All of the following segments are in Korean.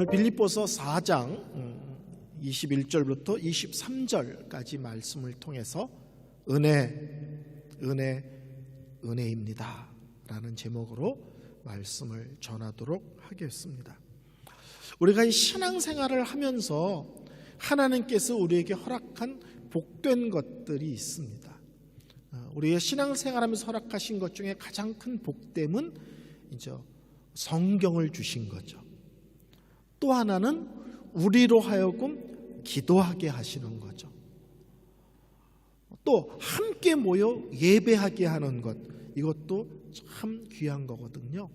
오늘 빌립보서 4장 21절부터 23절까지 말씀을 통해서 은혜입니다 라는 제목으로 말씀을 전하도록 하겠습니다. 우리가 이 신앙생활을 하면서 하나님께서 우리에게 허락한 복된 것들이 있습니다. 우리의 신앙생활하면서 허락하신 것 중에 가장 큰 복됨은 이제 성경을 주신 거죠. 또 하나는 우리로 하여금 기도하게 하시는 거죠. 또 함께 모여 예배하게 하는 것, 이것도 참 귀한 거거든요.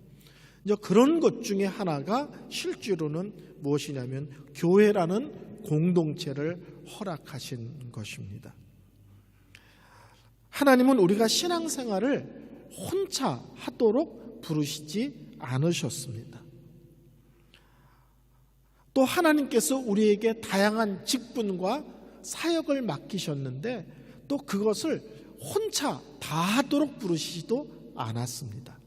이제 그런 것 중에 하나가 실제로는 무엇이냐면 교회라는 공동체를 허락하신 것입니다. 하나님은 우리가 신앙생활을 혼자 하도록 부르시지 않으셨습니다. 또 하나님께서 우리에게 다양한 직분과 사역을 맡기셨는데 또 그것을 혼자 다 하도록 부르시지도 않았습니다.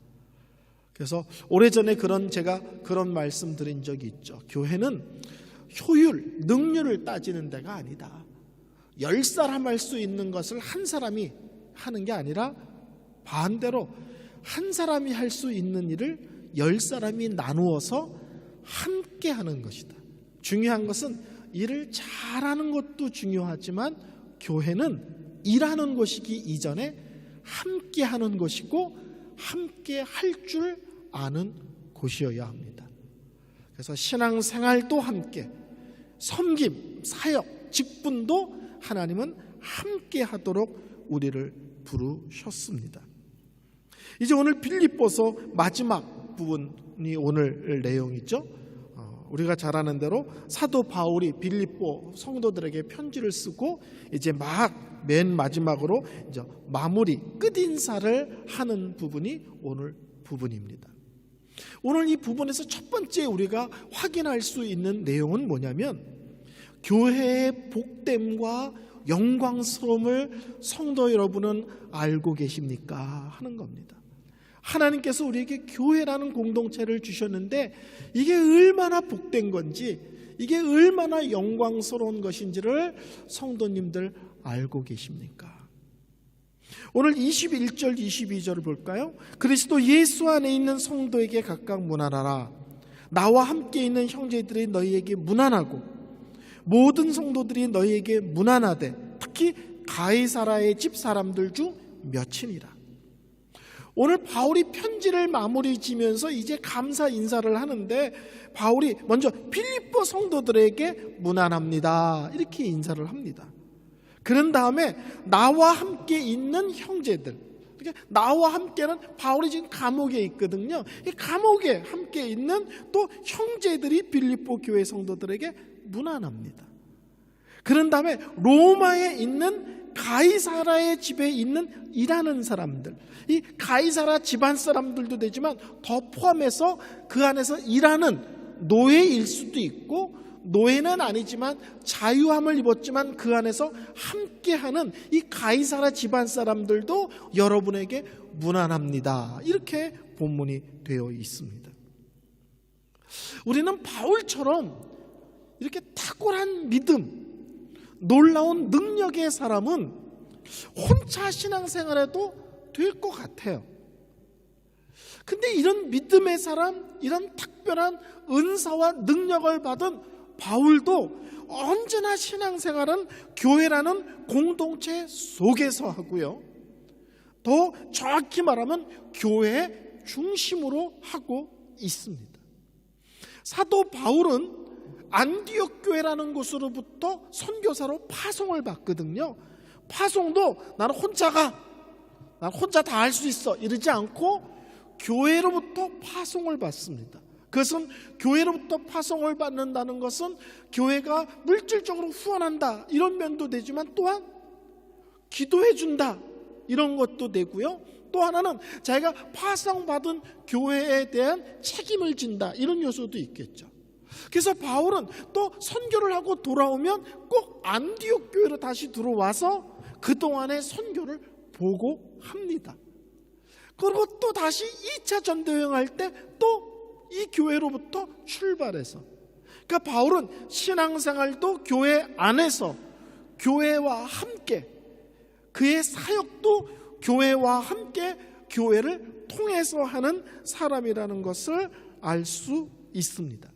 그래서 오래전에 제가 그런 말씀 드린 적이 있죠. 교회는 효율, 능률을 따지는 데가 아니다. 10사람 할 수 있는 것을 한 사람이 하는 게 아니라 반대로 한 사람이 할 수 있는 일을 10사람이 나누어서 함께 하는 것이다. 중요한 것은 일을 잘하는 것도 중요하지만 교회는 일하는 것이기 이전에 함께 하는 것이고 함께 할 줄 아는 곳이어야 합니다. 그래서 신앙생활도 함께, 섬김, 사역, 직분도 하나님은 함께 하도록 우리를 부르셨습니다. 이제 오늘 빌립보서 마지막 부분이 오늘 내용이죠. 우리가 잘 아는 대로 사도 바울이 빌립보 성도들에게 편지를 쓰고 이제 맨 마지막으로 이제 마무리 끝인사를 하는 부분이 오늘 부분입니다. 오늘 이 부분에서 첫 번째 우리가 확인할 수 있는 내용은 뭐냐면 교회의 복됨과 영광스러움을 성도 여러분은 알고 계십니까? 하는 겁니다. 하나님께서 우리에게 교회라는 공동체를 주셨는데 이게 얼마나 복된 건지, 이게 얼마나 영광스러운 것인지를 성도님들 알고 계십니까? 오늘 21절 22절을 볼까요? 그리스도 예수 안에 있는 성도에게 각각 문안하라. 나와 함께 있는 형제들이 너희에게 문안하고 모든 성도들이 너희에게 문안하되 특히 가이사라의 집 사람들 중 몇이니라. 오늘 바울이 편지를 마무리 지면서 이제 감사 인사를 하는데 바울이 먼저 빌립보 성도들에게 문안합니다 이렇게 인사를 합니다. 그런 다음에 나와 함께 있는 형제들, 그러니까 나와 함께는 바울이 지금 감옥에 있거든요. 이 감옥에 함께 있는 또 형제들이 빌립보 교회 성도들에게 문안합니다. 그런 다음에 로마에 있는 가이사라의 집에 있는 일하는 사람들, 이 가이사라 집안 사람들도 되지만 더 포함해서 그 안에서 일하는 노예일 수도 있고 노예는 아니지만 자유함을 입었지만 그 안에서 함께하는 이 가이사라 집안 사람들도 여러분에게 문안합니다. 이렇게 본문이 되어 있습니다. 우리는 바울처럼 이렇게 탁월한 믿음, 놀라운 능력의 사람은 혼자 신앙생활해도 될 것 같아요. 근데 이런 믿음의 사람, 이런 특별한 은사와 능력을 받은 바울도 언제나 신앙생활은 교회라는 공동체 속에서 하고요. 더 정확히 말하면 교회의 중심으로 하고 있습니다. 사도 바울은 안디옥 교회라는 곳으로부터 선교사로 파송을 받거든요. 파송도 나는 혼자 다 할 수 있어 이러지 않고 교회로부터 파송을 받습니다. 그것은 교회로부터 파송을 받는다는 것은 교회가 물질적으로 후원한다 이런 면도 되지만 또한 기도해 준다 이런 것도 되고요. 또 하나는 자기가 파송받은 교회에 대한 책임을 진다 이런 요소도 있겠죠. 그래서 바울은 또 선교를 하고 돌아오면 꼭 안디옥 교회로 다시 들어와서 그동안의 선교를 보고합니다. 그리고 또 다시 2차 전도 여행할 때 또 이 교회로부터 출발해서 그러니까 바울은 신앙생활도 교회 안에서 교회와 함께, 그의 사역도 교회와 함께 교회를 통해서 하는 사람이라는 것을 알 수 있습니다.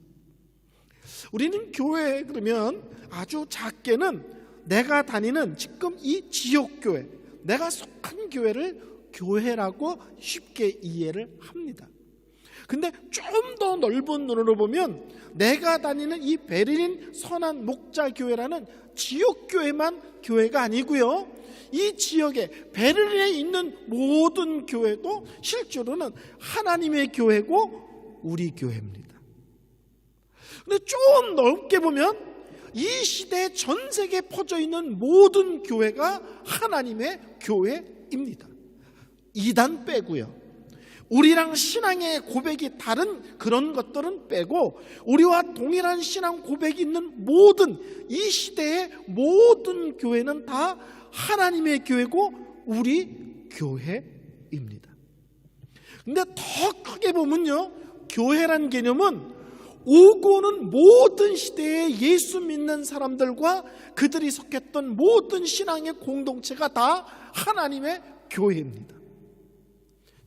우리는 교회 그러면 아주 작게는 내가 다니는 지금 이 지역교회, 내가 속한 교회를 교회라고 쉽게 이해를 합니다. 근데 좀 더 넓은 눈으로 보면 내가 다니는 이 베를린 선한 목자교회라는 지역교회만 교회가 아니고요, 이 지역에 베를린에 있는 모든 교회도 실제로는 하나님의 교회고 우리 교회입니다. 근데 좀 넓게 보면 이 시대에 전 세계에 퍼져 있는 모든 교회가 하나님의 교회입니다. 이단 빼고요, 우리랑 신앙의 고백이 다른 그런 것들은 빼고 우리와 동일한 신앙 고백이 있는 모든 이 시대의 모든 교회는 다 하나님의 교회고 우리 교회입니다. 근데 더 크게 보면요, 교회란 개념은 오고 오는 모든 시대에 예수 믿는 사람들과 그들이 속했던 모든 신앙의 공동체가 다 하나님의 교회입니다.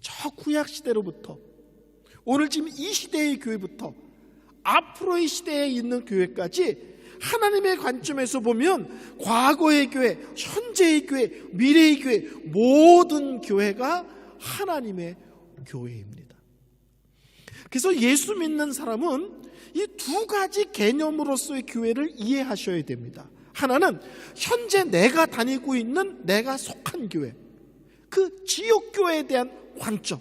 저 구약 시대로부터 오늘 지금 이 시대의 교회부터 앞으로의 시대에 있는 교회까지 하나님의 관점에서 보면 과거의 교회, 현재의 교회, 미래의 교회, 모든 교회가 하나님의 교회입니다. 그래서 예수 믿는 사람은 이 두 가지 개념으로서의 교회를 이해하셔야 됩니다. 하나는 현재 내가 다니고 있는 내가 속한 교회, 그 지역교회에 대한 관점,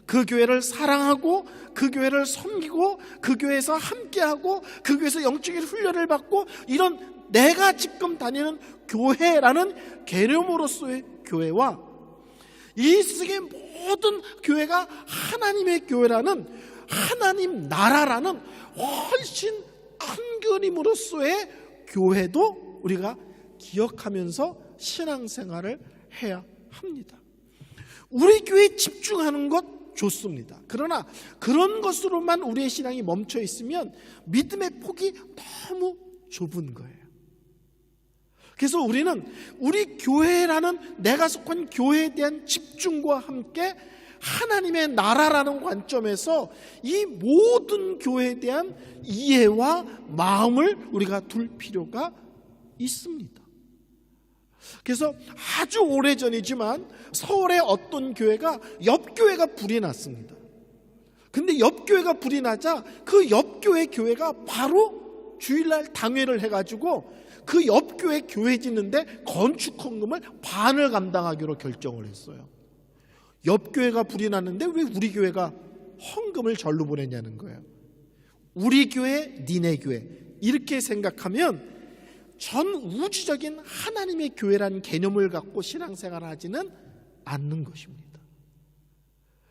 그 교회를 사랑하고 그 교회를 섬기고 그 교회에서 함께하고 그 교회에서 영적인 훈련을 받고 이런 내가 지금 다니는 교회라는 개념으로서의 교회와 이 세상의 모든 교회가 하나님의 교회라는 하나님 나라라는 훨씬 큰 그림으로서의 교회도 우리가 기억하면서 신앙생활을 해야 합니다. 우리 교회에 집중하는 것 좋습니다. 그러나 그런 것으로만 우리의 신앙이 멈춰 있으면 믿음의 폭이 너무 좁은 거예요. 그래서 우리는 우리 교회라는 내가 속한 교회에 대한 집중과 함께 하나님의 나라라는 관점에서 이 모든 교회에 대한 이해와 마음을 우리가 둘 필요가 있습니다. 그래서 아주 오래전이지만 서울의 어떤 교회가 옆교회가 불이 났습니다. 근데 옆교회가 불이 나자 그 옆교회 교회가 바로 주일날 당회를 해가지고 그 옆교회 교회 짓는데 건축헌금을 반을 감당하기로 결정을 했어요. 옆교회가 불이 났는데 왜 우리 교회가 헌금을 절로 보냈냐는 거예요. 우리 교회, 니네 교회 이렇게 생각하면 전 우주적인 하나님의 교회라는 개념을 갖고 신앙생활을 하지는 않는 것입니다.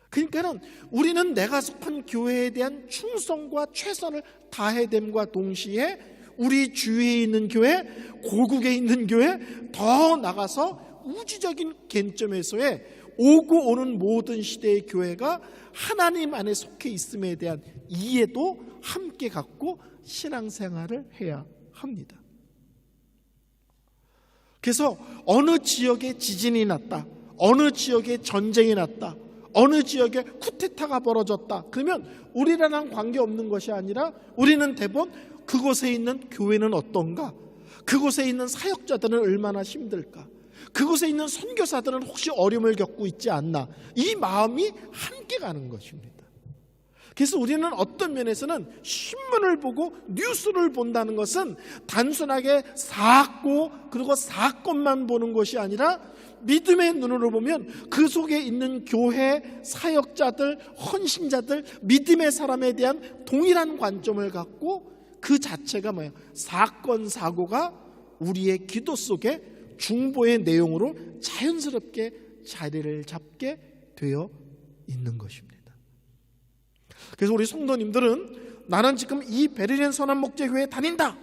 그러니까는 우리는 내가 속한 교회에 대한 충성과 최선을 다해야 됨과 동시에 우리 주위에 있는 교회, 고국에 있는 교회, 더 나가서 우주적인 관점에서의 오고 오는 모든 시대의 교회가 하나님 안에 속해 있음에 대한 이해도 함께 갖고 신앙생활을 해야 합니다. 그래서 어느 지역에 지진이 났다, 어느 지역에 전쟁이 났다, 어느 지역에 쿠데타가 벌어졌다, 그러면 우리랑 관계없는 것이 아니라 우리는 대부분 그곳에 있는 교회는 어떤가, 그곳에 있는 사역자들은 얼마나 힘들까, 그곳에 있는 선교사들은 혹시 어려움을 겪고 있지 않나, 이 마음이 함께 가는 것입니다. 그래서 우리는 어떤 면에서는 신문을 보고 뉴스를 본다는 것은 단순하게 사고 그리고 사건만 보는 것이 아니라 믿음의 눈으로 보면 그 속에 있는 교회, 사역자들, 헌신자들, 믿음의 사람에 대한 동일한 관점을 갖고 그 자체가 뭐예요? 사건, 사고가 우리의 기도 속에 중보의 내용으로 자연스럽게 자리를 잡게 되어 있는 것입니다. 그래서 우리 성도님들은 나는 지금 이 베를린 선한 목자교회에 다닌다,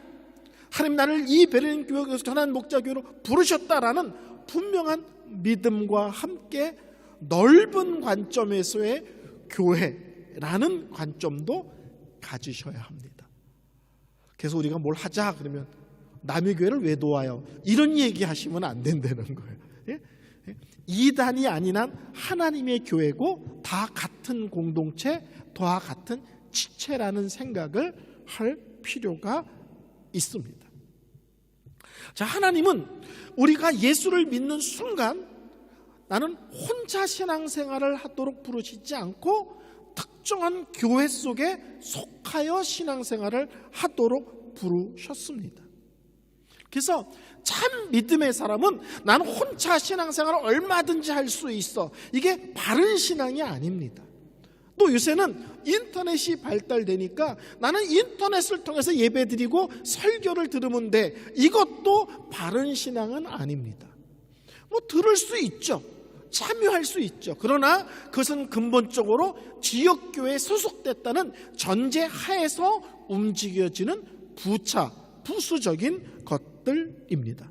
하나님 나를 이 베를린 교회 선한 목자교회로 부르셨다라는 분명한 믿음과 함께 넓은 관점에서의 교회라는 관점도 가지셔야 합니다. 그래서 우리가 뭘 하자 그러면 남의 교회를 왜 도와요? 이런 얘기 하시면 안 된다는 거예요. 예? 이단이 아닌 한 하나님의 교회고 다 같은 공동체, 다 같은 지체라는 생각을 할 필요가 있습니다. 자, 하나님은 우리가 예수를 믿는 순간 나는 혼자 신앙생활을 하도록 부르시지 않고 특정한 교회 속에 속하여 신앙생활을 하도록 부르셨습니다. 그래서 참 믿음의 사람은 나는 혼자 신앙생활을 얼마든지 할 수 있어, 이게 바른 신앙이 아닙니다. 또 요새는 인터넷이 발달되니까 나는 인터넷을 통해서 예배드리고 설교를 들으면 돼, 이것도 바른 신앙은 아닙니다. 뭐 들을 수 있죠, 참여할 수 있죠. 그러나 그것은 근본적으로 지역교회에 소속됐다는 전제 하에서 움직여지는 부수적인 것들입니다.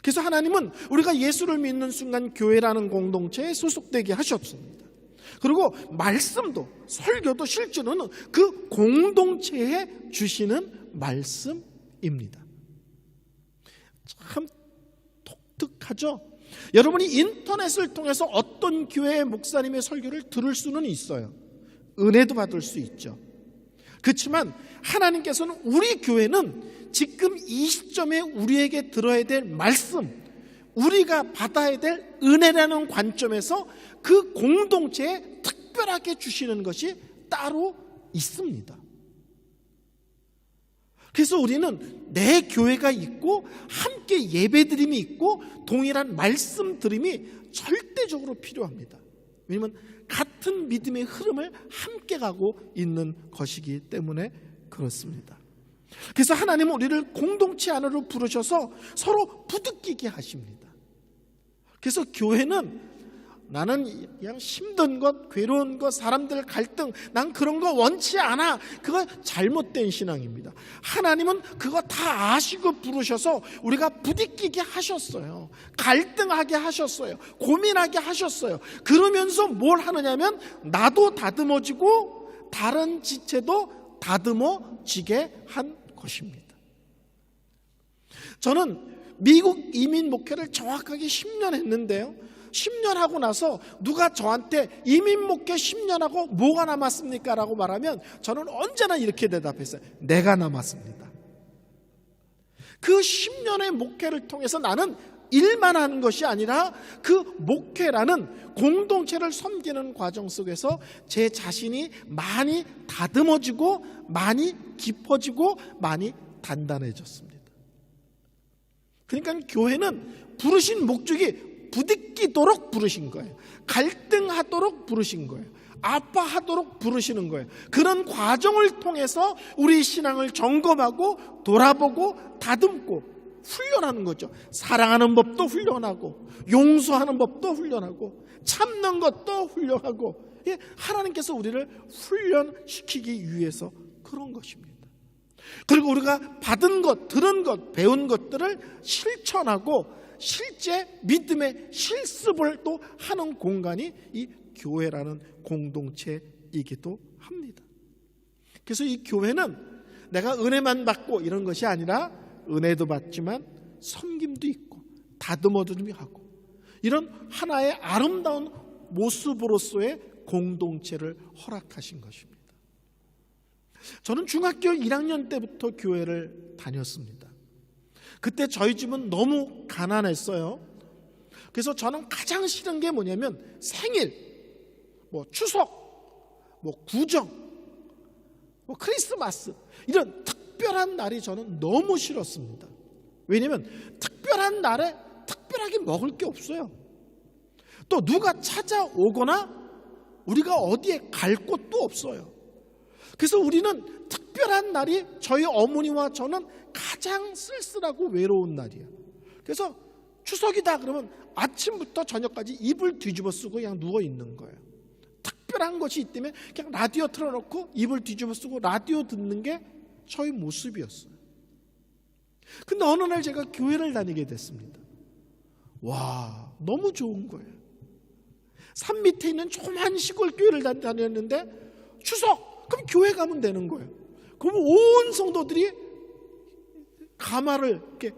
그래서 하나님은 우리가 예수를 믿는 순간 교회라는 공동체에 소속되게 하셨습니다. 그리고 말씀도, 설교도 실제로는 그 공동체에 주시는 말씀입니다. 참 독특하죠? 여러분이 인터넷을 통해서 어떤 교회의 목사님의 설교를 들을 수는 있어요. 은혜도 받을 수 있죠. 그렇지만 하나님께서는 우리 교회는 지금 이 시점에 우리에게 들어야 될 말씀, 우리가 받아야 될 은혜라는 관점에서 그 공동체에 특별하게 주시는 것이 따로 있습니다. 그래서 우리는 내 교회가 있고 함께 예배드림이 있고 동일한 말씀드림이 절대적으로 필요합니다. 왜냐하면 같은 믿음의 흐름을 함께 가고 있는 것이기 때문에 그렇습니다. 그래서 하나님은 우리를 공동체 안으로 부르셔서 서로 부딪히게 하십니다. 그래서 교회는 나는 그냥 힘든 것, 괴로운 것, 사람들 갈등, 난 그런 거 원치 않아, 그거 잘못된 신앙입니다. 하나님은 그거 다 아시고 부르셔서 우리가 부딪히게 하셨어요. 갈등하게 하셨어요. 고민하게 하셨어요. 그러면서 뭘 하느냐면 나도 다듬어지고 다른 지체도 다듬어지게 한 것입니다. 저는 미국 이민 목회를 정확하게 10년 했는데요, 10년 하고 나서 누가 저한테 이민 목회 10년 하고 뭐가 남았습니까? 라고 말하면 저는 언제나 이렇게 대답했어요. 내가 남았습니다. 그 10년의 목회를 통해서 나는 일만 하는 것이 아니라 그 목회라는 공동체를 섬기는 과정 속에서 제 자신이 많이 다듬어지고 많이 깊어지고 많이 단단해졌습니다. 그러니까 교회는 부르신 목적이 부딪히도록 부르신 거예요. 갈등하도록 부르신 거예요. 아파하도록 부르시는 거예요. 그런 과정을 통해서 우리 신앙을 점검하고 돌아보고 다듬고 훈련하는 거죠. 사랑하는 법도 훈련하고 용서하는 법도 훈련하고 참는 것도 훈련하고, 하나님께서 우리를 훈련시키기 위해서 그런 것입니다. 그리고 우리가 받은 것, 들은 것, 배운 것들을 실천하고 실제 믿음의 실습을 또 하는 공간이 이 교회라는 공동체이기도 합니다. 그래서 이 교회는 내가 은혜만 받고 이런 것이 아니라 은혜도 받지만 섬김도 있고 다듬어둠이 하고 이런 하나의 아름다운 모습으로서의 공동체를 허락하신 것입니다. 저는 중학교 1학년 때부터 교회를 다녔습니다. 그때 저희 집은 너무 가난했어요. 그래서 저는 가장 싫은 게 뭐냐면 생일, 추석, 구정, 크리스마스 이런 특별한 날이 저는 너무 싫었습니다. 왜냐하면 특별한 날에 특별하게 먹을 게 없어요. 또 누가 찾아오거나 우리가 어디에 갈 곳도 없어요. 그래서 우리는 특별한 날이 저희 어머니와 저는 가장 쓸쓸하고 외로운 날이에요. 그래서 추석이다 그러면 아침부터 저녁까지 이불 뒤집어 쓰고 그냥 누워 있는 거예요. 특별한 것이 있다면 그냥 라디오 틀어놓고 이불 뒤집어 쓰고 라디오 듣는 게 저희 모습이었어요. 근데 어느 날 제가 교회를 다니게 됐습니다. 와, 너무 좋은 거예요. 산 밑에 있는 조그만 시골 교회를 다녔는데 추석, 그럼 교회 가면 되는 거예요. 그럼 온 성도들이 가마를 이렇게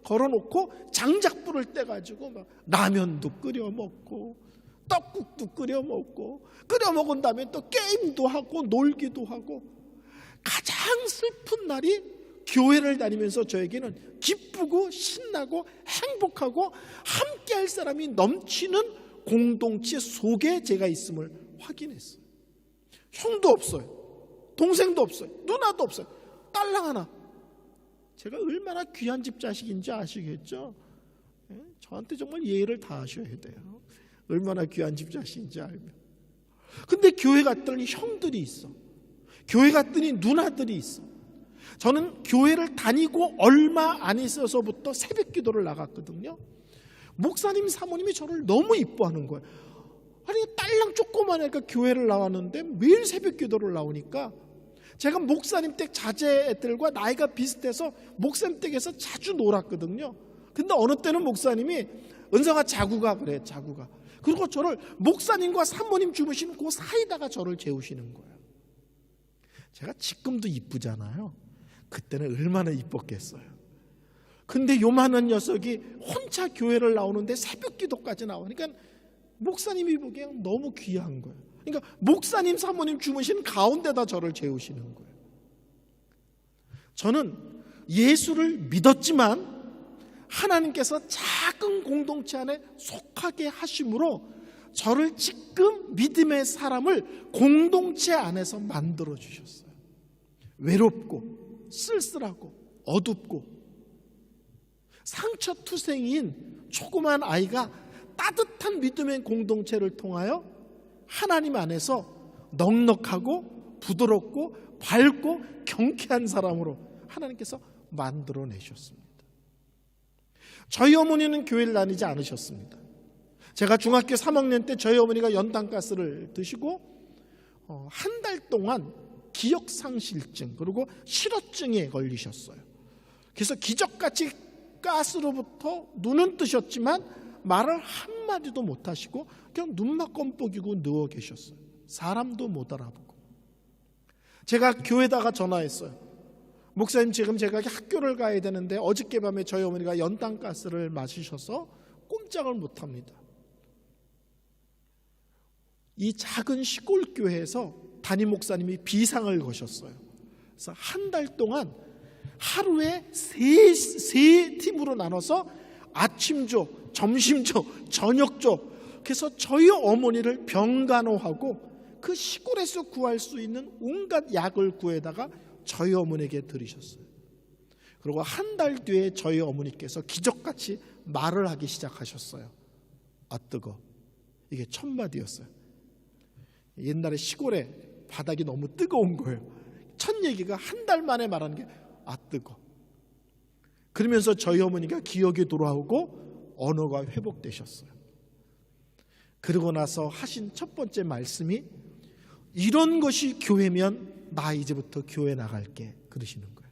걸어놓고 장작불을 떼가지고 막 라면도 끓여 먹고 떡국도 끓여 먹고, 끓여 먹은 다음에 또 게임도 하고 놀기도 하고, 가장 슬픈 날이 교회를 다니면서 저에게는 기쁘고 신나고 행복하고 함께할 사람이 넘치는 공동체 속에 제가 있음을 확인했어요. 형도 없어요, 동생도 없어요, 누나도 없어요, 딸랑 하나. 제가 얼마나 귀한 집 자식인지 아시겠죠? 저한테 정말 예의를 다 하셔야 돼요. 얼마나 귀한 집 자식인지 알면. 근데 교회 갔더니 형들이 있어, 교회 갔더니 누나들이 있어. 저는 교회를 다니고 얼마 안 있어서부터 새벽 기도를 나갔거든요. 목사님 사모님이 저를 너무 이뻐하는 거예요. 아니, 딸랑 조그마하니까 교회를 나왔는데 매일 새벽 기도를 나오니까, 제가 목사님 댁 자제들과 나이가 비슷해서 목사님 댁에서 자주 놀았거든요. 근데 어느 때는 목사님이 은성아 자고 가 그래, 자고 가. 그리고 저를 목사님과 사모님 주무시는 그 사이다가 저를 재우시는 거예요. 제가 지금도 이쁘잖아요. 그때는 얼마나 이뻤겠어요. 근데 요만한 녀석이 혼자 교회를 나오는데 새벽 기도까지 나오니까 목사님이 보기엔 너무 귀한 거예요. 그러니까 목사님 사모님 주무신 가운데다 저를 재우시는 거예요. 저는 예수를 믿었지만 하나님께서 작은 공동체 안에 속하게 하심으로 저를 지금 믿음의 사람을 공동체 안에서 만들어 주셨어요. 외롭고 쓸쓸하고 어둡고 상처투성이인 조그만 아이가 따뜻한 믿음의 공동체를 통하여 하나님 안에서 넉넉하고 부드럽고 밝고 경쾌한 사람으로 하나님께서 만들어내셨습니다. 저희 어머니는 교회를 다니지 않으셨습니다. 제가 중학교 3학년 때 저희 어머니가 연탄가스를 드시고 한 달 동안 기억상실증 그리고 실어증에 걸리셨어요. 그래서 기적같이 가스로부터 눈은 뜨셨지만 말을 한마디도 못하시고 그냥 눈만 껌뻑이고 누워 계셨어요. 사람도 못 알아보고. 제가 교회다가 전화했어요. 목사님, 지금 제가 학교를 가야 되는데 어저께 밤에 저희 어머니가 연탄가스를 마시셔서 꼼짝을 못합니다. 이 작은 시골 교회에서 담임 목사님이 비상을 거셨어요. 그래서 한 달 동안 하루에 세 팀으로 나눠서 아침조, 점심조, 저녁조, 그래서 저희 어머니를 병간호하고 그 시골에서 구할 수 있는 온갖 약을 구해다가 저희 어머니에게 드리셨어요. 그리고 한 달 뒤에 저희 어머니께서 기적같이 말을 하기 시작하셨어요. 아 뜨거. 이게 첫 마디였어요. 옛날에 시골에 바닥이 너무 뜨거운 거예요. 첫 얘기가 한 달 만에 말하는 게 아 뜨거. 그러면서 저희 어머니가 기억이 돌아오고 언어가 회복되셨어요. 그러고 나서 하신 첫 번째 말씀이 이런 것이 교회면 나 이제부터 교회 나갈게 그러시는 거예요.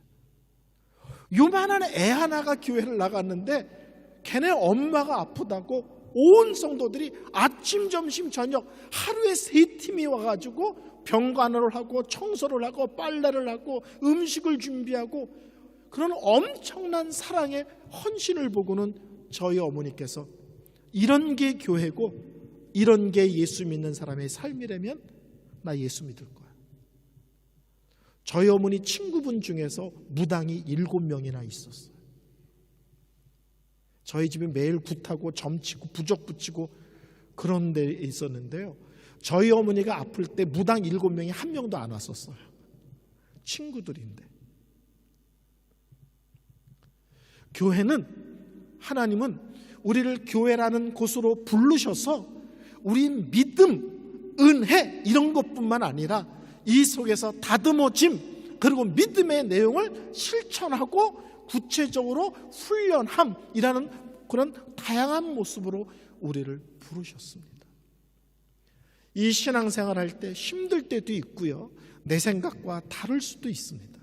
요만한 애 하나가 교회를 나갔는데 걔네 엄마가 아프다고 온 성도들이 아침, 점심, 저녁 하루에 3팀이 와가지고 병간호를 하고 청소를 하고 빨래를 하고 음식을 준비하고 그런 엄청난 사랑의 헌신을 보고는 저희 어머니께서 이런 게 교회고 이런 게 예수 믿는 사람의 삶이라면 나 예수 믿을 거야. 저희 어머니 친구분 중에서 무당이 7명이나 있었어요. 저희 집에 매일 굿하고 점치고 부적 붙이고 그런 데 있었는데요. 저희 어머니가 아플 때 무당 7명이 한 명도 안 왔었어요. 친구들인데. 교회는, 하나님은 우리를 교회라는 곳으로 부르셔서 우린 믿음, 은혜 이런 것뿐만 아니라 이 속에서 다듬어짐 그리고 믿음의 내용을 실천하고 구체적으로 훈련함이라는 그런 다양한 모습으로 우리를 부르셨습니다. 이 신앙생활 할 때 힘들 때도 있고요. 내 생각과 다를 수도 있습니다.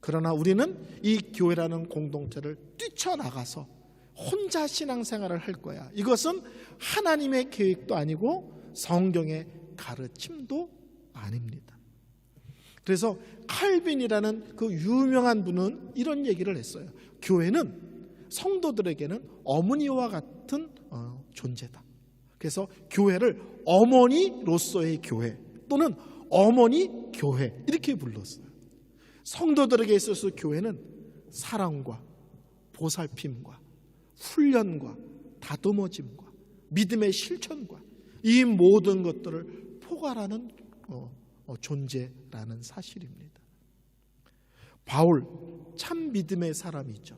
그러나 우리는 이 교회라는 공동체를 뛰쳐나가서 혼자 신앙생활을 할 거야. 이것은 하나님의 계획도 아니고 성경의 가르침도 아닙니다. 그래서 칼빈이라는 그 유명한 분은 이런 얘기를 했어요. 교회는 성도들에게는 어머니와 같은 존재다. 그래서 교회를 어머니로서의 교회 또는 어머니 교회 이렇게 불렀어요. 성도들에게 있어서 교회는 사랑과 보살핌과 훈련과 다듬어짐과 믿음의 실천과 이 모든 것들을 포괄하는 존재라는 사실입니다. 바울 참 믿음의 사람이죠.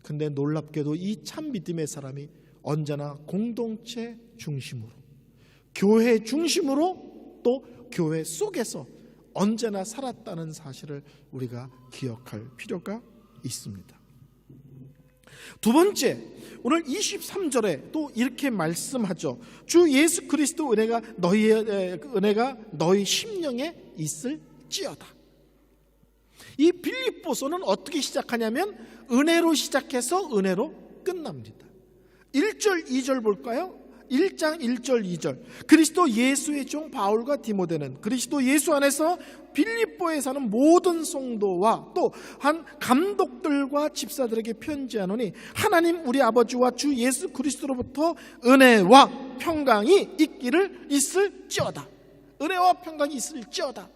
근데 놀랍게도 이 참 믿음의 사람이 언제나 공동체 중심으로, 교회 중심으로 또 교회 속에서 언제나 살았다는 사실을 우리가 기억할 필요가 있습니다. 두 번째, 오늘 23절에 또 이렇게 말씀하죠. 주 예수 그리스도 은혜가 너희 심령에 있을지어다. 이 빌립보서는 어떻게 시작하냐면 은혜로 시작해서 은혜로 끝납니다. 1절 2절 볼까요? 1장 1절 2절 그리스도 예수의 종 바울과 디모데는 그리스도 예수 안에서 빌립보에 사는 모든 성도와 또 한 감독들과 집사들에게 편지하노니 하나님 우리 아버지와 주 예수 그리스도로부터 은혜와 평강이 있을지어다. 은혜와 평강이 있을지어다.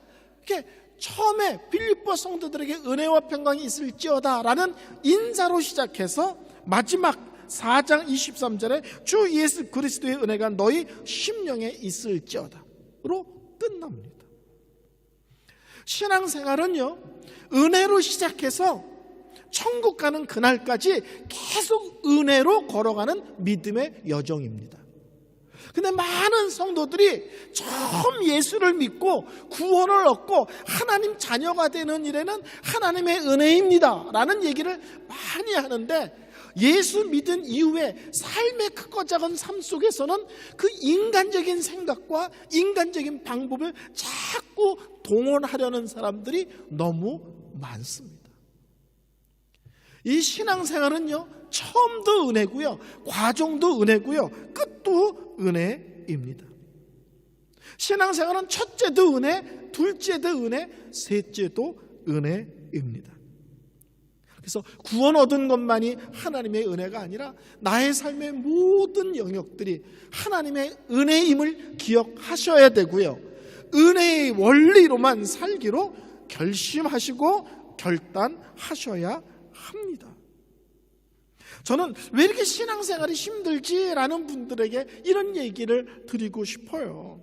이렇게 처음에 빌립보 성도들에게 은혜와 평강이 있을지어다 라는 인사로 시작해서 마지막 4장 23절에 주 예수 그리스도의 은혜가 너희 심령에 있을지어다로 끝납니다. 신앙생활은요, 은혜로 시작해서 천국 가는 그날까지 계속 은혜로 걸어가는 믿음의 여정입니다. 근데 많은 성도들이 처음 예수를 믿고 구원을 얻고 하나님 자녀가 되는 일에는 하나님의 은혜입니다 라는 얘기를 많이 하는데, 예수 믿은 이후에 삶의 크고 작은 삶 속에서는 그 인간적인 생각과 인간적인 방법을 자꾸 동원하려는 사람들이 너무 많습니다. 이 신앙생활은요, 처음도 은혜고요, 과정도 은혜고요, 끝도 은혜입니다. 신앙생활은 첫째도 은혜, 둘째도 은혜, 셋째도 은혜입니다. 그래서 구원 얻은 것만이 하나님의 은혜가 아니라 나의 삶의 모든 영역들이 하나님의 은혜임을 기억하셔야 되고요, 은혜의 원리로만 살기로 결심하시고 결단하셔야 합니다. 저는 왜 이렇게 신앙생활이 힘들지라는 분들에게 이런 얘기를 드리고 싶어요.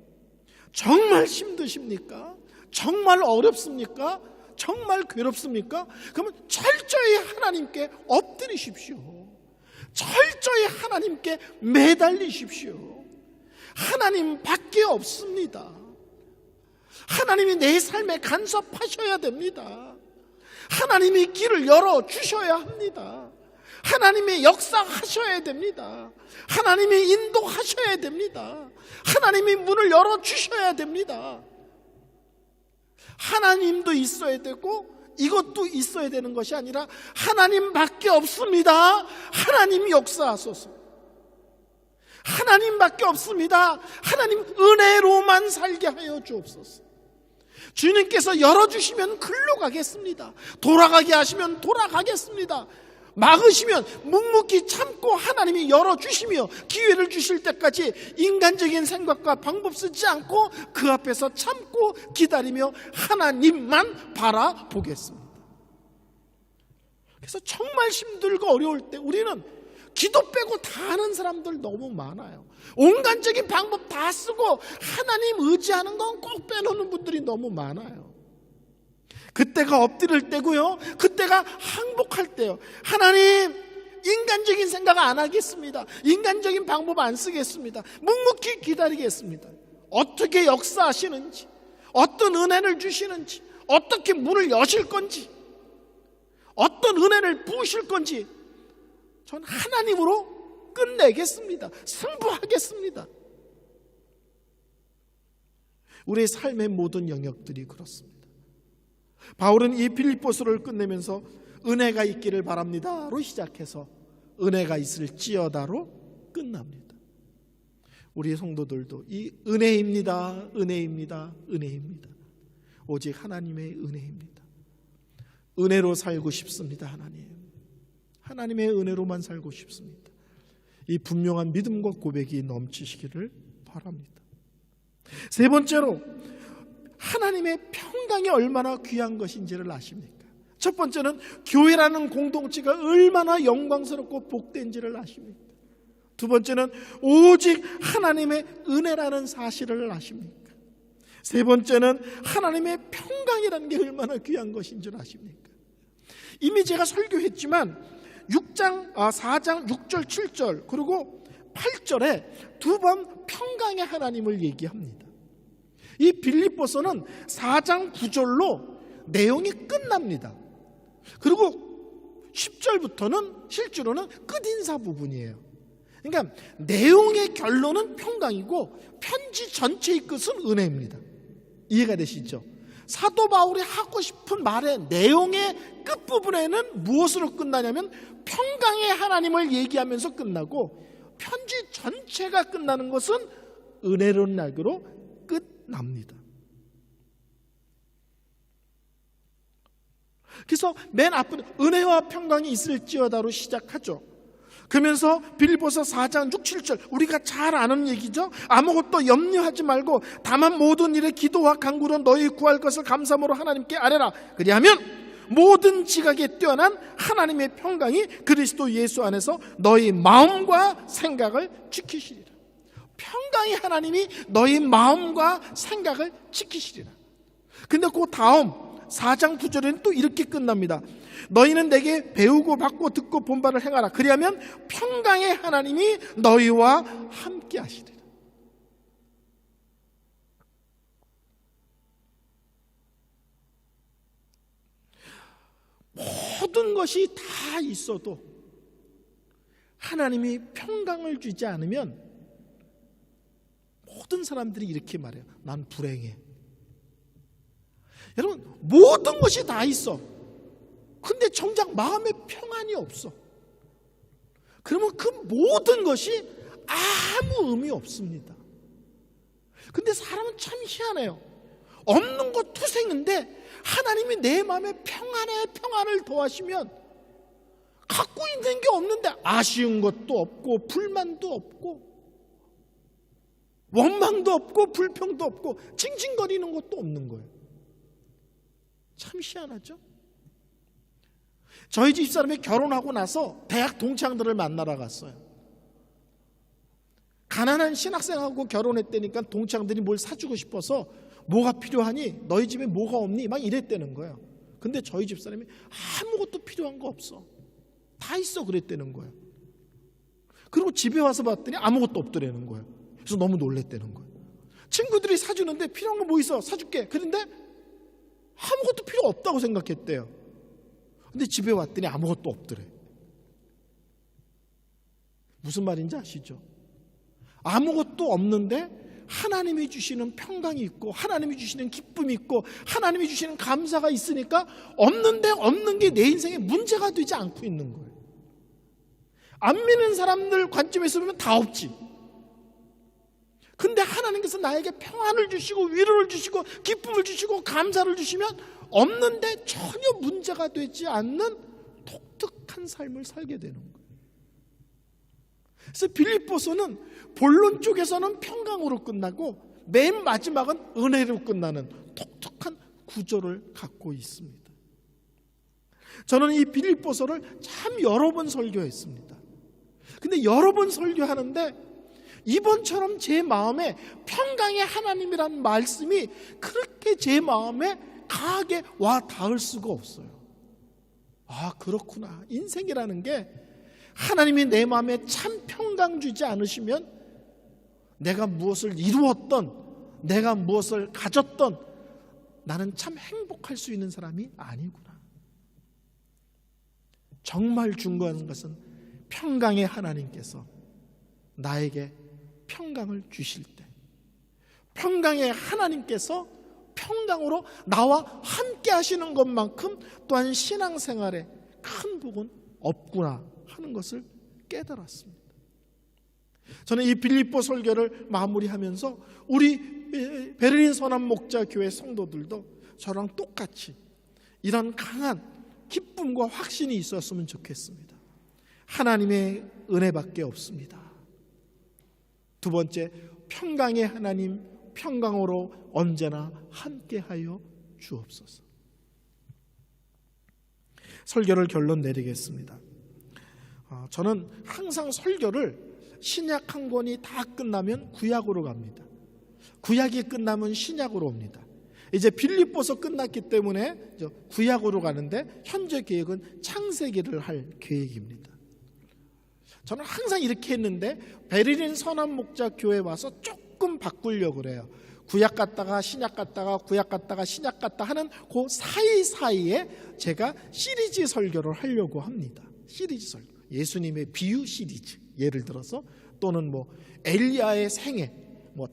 정말 힘드십니까? 정말 어렵습니까? 정말 괴롭습니까? 그러면 철저히 하나님께 엎드리십시오. 철저히 하나님께 매달리십시오. 하나님밖에 없습니다. 하나님이 내 삶에 간섭하셔야 됩니다. 하나님이 길을 열어주셔야 합니다. 하나님이 역사하셔야 됩니다. 하나님이 인도하셔야 됩니다. 하나님이 문을 열어주셔야 됩니다. 하나님도 있어야 되고 이것도 있어야 되는 것이 아니라 하나님밖에 없습니다. 하나님 역사하소서. 하나님밖에 없습니다. 하나님 은혜로만 살게 하여 주옵소서. 주님께서 열어주시면 글로 가겠습니다. 돌아가게 하시면 돌아가겠습니다. 막으시면 묵묵히 참고 하나님이 열어주시며 기회를 주실 때까지 인간적인 생각과 방법 쓰지 않고 그 앞에서 참고 기다리며 하나님만 바라보겠습니다. 그래서 정말 힘들고 어려울 때 우리는 기도 빼고 다 하는 사람들 너무 많아요. 온갖적인 방법 다 쓰고 하나님 의지하는 건 꼭 빼놓는 분들이 너무 많아요. 그때가 엎드릴 때고요, 그때가 항복할 때요. 하나님, 인간적인 생각 안 하겠습니다. 인간적인 방법 안 쓰겠습니다. 묵묵히 기다리겠습니다. 어떻게 역사하시는지, 어떤 은혜를 주시는지, 어떻게 문을 여실 건지, 어떤 은혜를 부으실 건지 전 하나님으로 끝내겠습니다. 승부하겠습니다. 우리의 삶의 모든 영역들이 그렇습니다. 바울은 이 빌립보서를 끝내면서 은혜가 있기를 바랍니다로 시작해서 은혜가 있을지어다로 끝납니다. 우리 성도들도 이 은혜입니다, 은혜입니다, 은혜입니다. 오직 하나님의 은혜입니다. 은혜로 살고 싶습니다. 하나님의 은혜로만 살고 싶습니다. 이 분명한 믿음과 고백이 넘치시기를 바랍니다. 세 번째로, 하나님의 평강이 얼마나 귀한 것인지를 아십니까? 첫 번째는 교회라는 공동체가 얼마나 영광스럽고 복된지를 아십니까? 두 번째는 오직 하나님의 은혜라는 사실을 아십니까? 세 번째는 하나님의 평강이라는 게 얼마나 귀한 것인 줄 아십니까? 이미 제가 설교했지만 4장 6절 7절 그리고 8절에 두 번 평강의 하나님을 얘기합니다. 이 빌립보서는 4장 9절로 내용이 끝납니다. 그리고 10절부터는 실제로는 끝인사 부분이에요. 그러니까 내용의 결론은 평강이고 편지 전체의 끝은 은혜입니다. 이해가 되시죠? 사도 바울이 하고 싶은 말의 내용의 끝부분에는 무엇으로 끝나냐면 평강의 하나님을 얘기하면서 끝나고, 편지 전체가 끝나는 것은 은혜로운 날개로 끝납니다. 그래서 맨 앞은 은혜와 평강이 있을지어다로 시작하죠. 그러면서 빌립보서 4장 6, 7절 우리가 잘 아는 얘기죠. 아무것도 염려하지 말고 다만 모든 일에 기도와 간구로 너희 구할 것을 감사함으로 하나님께 아뢰라. 그리하면 모든 지각에 뛰어난 하나님의 평강이 그리스도 예수 안에서 너희 마음과 생각을 지키시리라. 평강이 하나님이 너희 마음과 생각을 지키시리라. 근데 그 다음 4장 9절에는 또 이렇게 끝납니다. 너희는 내게 배우고 받고 듣고 본 바를 행하라. 그리하면 평강의 하나님이 너희와 함께 하시리라. 모든 것이 다 있어도 하나님이 평강을 주지 않으면 모든 사람들이 이렇게 말해요. 난 불행해. 여러분, 모든 것이 다 있어. 근데 정작 마음에 평안이 없어. 그러면 그 모든 것이 아무 의미 없습니다. 근데 사람은 참 희한해요. 없는 것 투생인데 하나님이 내 마음에 평안을 더하시면 갖고 있는 게 없는데 아쉬운 것도 없고 불만도 없고 원망도 없고 불평도 없고 징징거리는 것도 없는 거예요. 참 희한하죠? 저희 집사람이 결혼하고 나서 대학 동창들을 만나러 갔어요. 가난한 신학생하고 결혼했다니까 동창들이 뭘 사주고 싶어서 뭐가 필요하니? 너희 집에 뭐가 없니? 막 이랬다는 거예요. 근데 저희 집사람이 아무것도 필요한 거 없어. 다 있어 그랬다는 거예요. 그리고 집에 와서 봤더니 아무것도 없더라는 거예요. 그래서 너무 놀랬다는 거예요. 친구들이 사주는데 필요한 거 뭐 있어? 사줄게. 그런데 아무것도 필요 없다고 생각했대요. 근데 집에 왔더니 아무것도 없더래. 무슨 말인지 아시죠? 아무것도 없는데 하나님이 주시는 평강이 있고 하나님이 주시는 기쁨이 있고 하나님이 주시는 감사가 있으니까 없는데 없는 게 내 인생에 문제가 되지 않고 있는 거예요. 안 믿는 사람들 관점에서 보면 다 없지. 근데 하나님께서 나에게 평안을 주시고 위로를 주시고 기쁨을 주시고 감사를 주시면 없는데 전혀 문제가 되지 않는 독특한 삶을 살게 되는 거예요. 그래서 빌립보서는 본론 쪽에서는 평강으로 끝나고 맨 마지막은 은혜로 끝나는 독특한 구조를 갖고 있습니다. 저는 이 빌립보서를 참 여러 번 설교했습니다. 근데 여러 번 설교하는데 이번처럼 제 마음에 평강의 하나님이라는 말씀이 그렇게 제 마음에 강하게 와 닿을 수가 없어요. 아, 그렇구나. 인생이라는 게 하나님이 내 마음에 참 평강 주지 않으시면 내가 무엇을 이루었던, 내가 무엇을 가졌던 나는 참 행복할 수 있는 사람이 아니구나. 정말 중요한 것은 평강의 하나님께서 나에게 평강을 주실 때, 평강의 하나님께서 평강으로 나와 함께 하시는 것만큼 또한 신앙생활에 큰 복은 없구나 하는 것을 깨달았습니다. 저는 이 빌립보 설교를 마무리하면서 우리 베를린 선한 목자 교회 성도들도 저랑 똑같이 이런 강한 기쁨과 확신이 있었으면 좋겠습니다. 하나님의 은혜밖에 없습니다. 두 번째, 평강의 하나님, 평강으로 언제나 함께하여 주옵소서. 설교를 결론 내리겠습니다. 저는 항상 설교를 신약 한 권이 다 끝나면 구약으로 갑니다. 구약이 끝나면 신약으로 옵니다. 이제 빌립보서 끝났기 때문에 구약으로 가는데 현재 계획은 창세기를 할 계획입니다. 저는 항상 이렇게 했는데 베를린 선한목자교회 와서 조금 바꾸려고 그래요. 구약 갔다가 신약 갔다가 구약 갔다가 신약 갔다 하는 그 사이사이에 제가 시리즈 설교를 하려고 합니다. 시리즈 설교. 예수님의 비유 시리즈. 예를 들어서 또는 엘리야의 생애,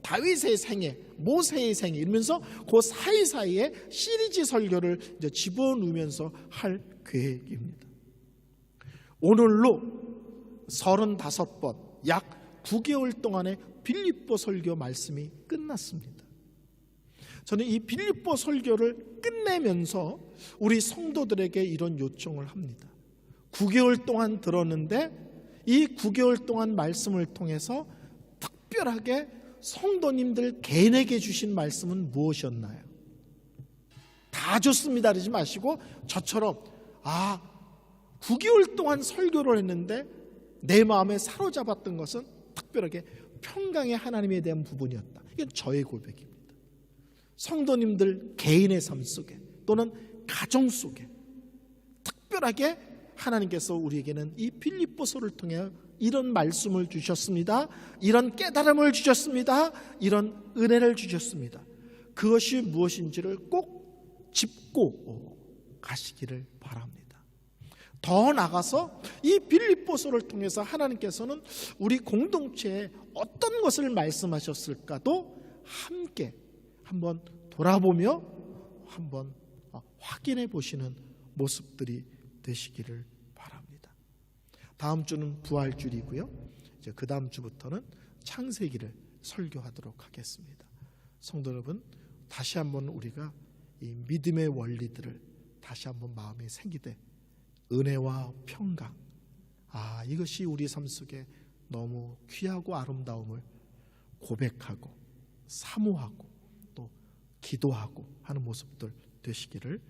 다윗의 생애, 모세의 생애 이러면서 그 사이사이에 시리즈 설교를 이제 집어넣으면서 할 계획입니다. 오늘로 35번, 약 9개월 동안의 빌립보 설교 말씀이 끝났습니다. 저는 이 빌립보 설교를 끝내면서 우리 성도들에게 이런 요청을 합니다. 9개월 동안 들었는데 이 9개월 동안 말씀을 통해서 특별하게 성도님들 개인에게 주신 말씀은 무엇이었나요? 다 좋습니다 그러지 마시고 저처럼 9개월 동안 설교를 했는데 내 마음에 사로잡았던 것은 특별하게 평강의 하나님에 대한 부분이었다. 이건 저의 고백입니다. 성도님들 개인의 삶 속에 또는 가정 속에 특별하게 하나님께서 우리에게는 이 빌립보서를 통해 이런 말씀을 주셨습니다. 이런 깨달음을 주셨습니다. 이런 은혜를 주셨습니다. 그것이 무엇인지를 꼭 짚고 가시기를 바랍니다. 더 나아가서 이 빌립보서를 통해서 하나님께서는 우리 공동체에 어떤 것을 말씀하셨을까도 함께 한번 돌아보며 한번 확인해 보시는 모습들이 되시기를 바랍니다. 다음 주는 부활주일이고요. 이제 그 다음 주부터는 창세기를 설교하도록 하겠습니다. 성도 여러분, 다시 한번 우리가 이 믿음의 원리들을 다시 한번 마음에 생기되 은혜와 평강, 이것이 우리 삶 속에 너무 귀하고 아름다움을 고백하고 사모하고 또 기도하고 하는 모습들 되시기를